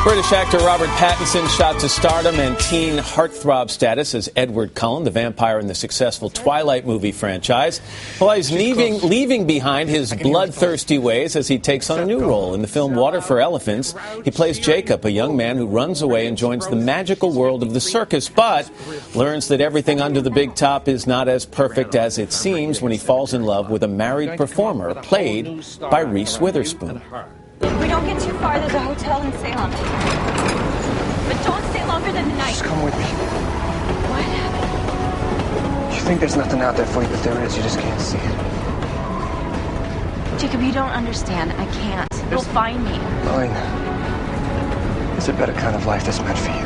British actor Robert Pattinson shot to stardom and teen heartthrob status as Edward Cullen, the vampire in the successful Twilight movie franchise. Well, he's leaving behind his bloodthirsty ways as he takes on a new role. In the film Water for Elephants, he plays Jacob, a young man who runs away and joins the magical world of the circus, but learns that everything under the big top is not as perfect as it seems when he falls in love with a married performer played by Reese Witherspoon. We don't get too far, there's a hotel in Salem. But don't stay longer than the night. Just come with me. What happened? You think there's nothing out there for you, but there is. You just can't see it. Jacob, you don't understand. I can't. You'll find me. Mine is a better kind of life that's meant for you.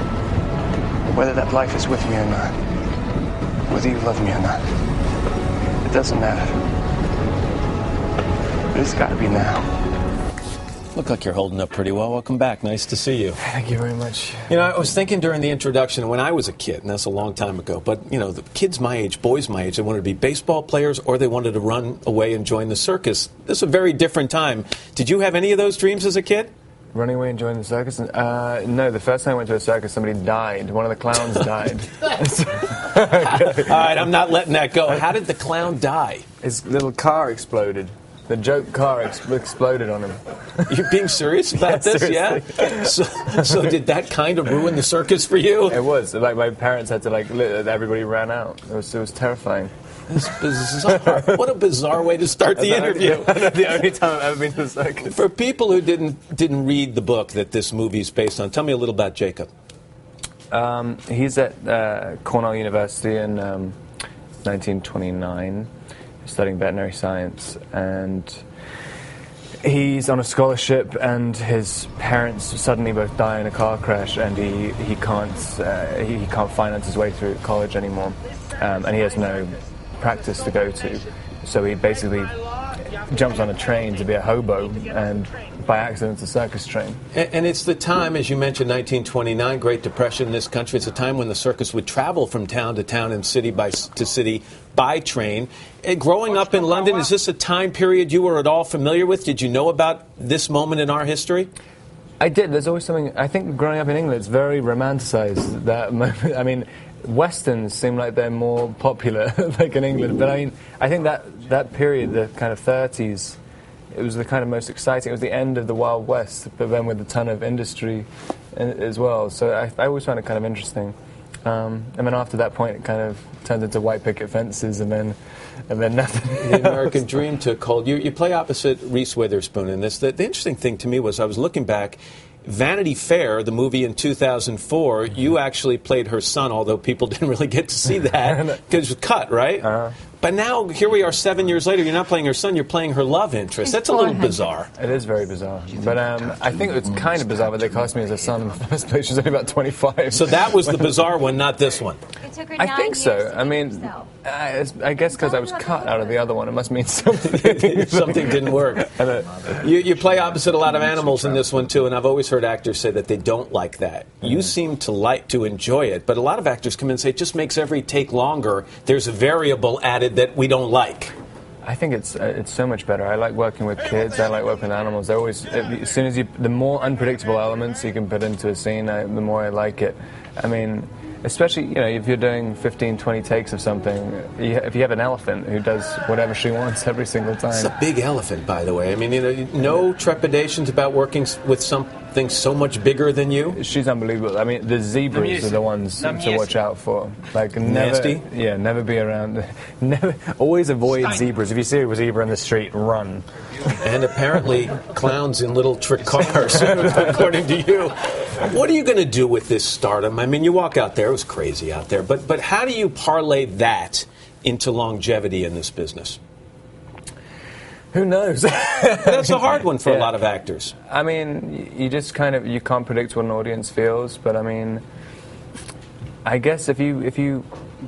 Whether that life is with me or not. Whether you love me or not. It doesn't matter. But it's got to be now. Look like you're holding up pretty well. Welcome back. Nice to see you. Thank you very much. You know, I was thinking during the introduction, when I was a kid, and that's a long time ago, but, you know, the kids my age, boys my age, they wanted to be baseball players or they wanted to run away and join the circus. This is a very different time. Did you have any of those dreams as a kid? Running away and joining the circus? No, the first time I went to a circus, somebody died. One of the clowns died. All right, I'm not letting that go. How did the clown die? His little car exploded. The joke car exploded on him. You're being serious about this? Seriously. Yeah? So did that kind of ruin the circus for you? It was. Like, my parents had to, everybody ran out. It was terrifying. It's bizarre. What a bizarre way to start the interview. The only time I've ever been to the circus. For people who didn't read the book that this movie is based on, tell me a little about Jacob. He's at Cornell University in 1929. Studying veterinary science, and he's on a scholarship, and his parents suddenly both die in a car crash, and he can't finance his way through college anymore, and he has no practice to go to, so he basically jumps on a train to be a hobo, and by accident, it's a circus train. And it's the time, as you mentioned, 1929, Great Depression in this country. It's a time when the circus would travel from town to town and city to city by train. And growing up in London, is this a time period you were at all familiar with? Did you know about this moment in our history? I did. There's always something. I think growing up in England, it's very romanticized, that moment. I mean, Westerns seem like they're more popular, like in England. But I mean, I think that period, the kind of 30s, it was the kind of most exciting. It was the end of the Wild West, but then with a ton of industry as well. So I always found it kind of interesting. And then after that point, it kind of turned into white picket fences, and then nothing. The American Dream took hold. You play opposite Reese Witherspoon in this. The interesting thing to me was I was looking back. Vanity Fair, the movie in 2004, you actually played her son, although people didn't really get to see that because it was cut, right? Uh-huh. But now, here we are 7 years later, you're not playing her son, you're playing her love interest. That's a little bizarre. It is very bizarre. But I think it's kind of bizarre that they cast me as a son in the first place. She's only about 25. So that was the bizarre one, not this one. I think so. I mean, I guess because I was cut out of the other one, it must mean something. Something didn't work. You play opposite a lot of animals in this one, too, and I've always heard actors say that they don't like that. You seem to enjoy it, but a lot of actors come in and say it just makes every take longer. There's a variable added that we don't like. I think it's so much better. I like working with kids. I like working with animals. They're always, as soon as the more unpredictable elements you can put into a scene, the more I like it. I mean, especially, if you're doing 15, 20 takes of something, if you have an elephant who does whatever she wants every single time. It's a big elephant, by the way. I mean, no trepidations about working with something so much bigger than you? She's unbelievable. I mean, the zebras are the ones to watch out for. Like, nasty? Yeah, never be around. Always avoid zebras. If you see a zebra in the street, run. And apparently, clowns in little trick cars, according to you. What are you going to do with this stardom? I mean, you walk out there, it was crazy out there, but how do you parlay that into longevity in this business? Who knows? That's a hard one for a lot of actors. I mean, you just you can't predict what an audience feels, but I mean, I guess if you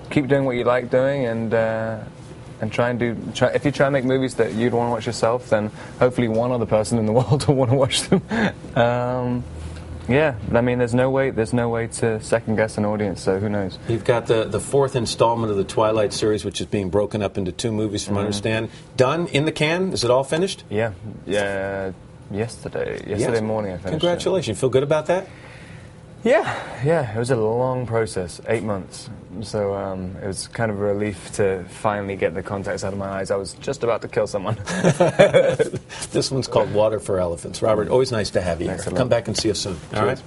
keep doing what you like doing and if you try and make movies that you'd want to watch yourself, then hopefully one other person in the world will want to watch them. Yeah, I mean, there's no way to second guess an audience. So who knows? You've got the fourth installment of the Twilight series, which is being broken up into two movies, from what I understand. Done in the can. Is it all finished? Yeah. Yesterday morning I finished. Congratulations. You feel good about that? Yeah. It was a long process, 8 months. So it was kind of a relief to finally get the contacts out of my eyes. I was just about to kill someone. This one's called Water for Elephants. Robert, always nice to have you here. Thanks a lot. Come back and see us soon. All right.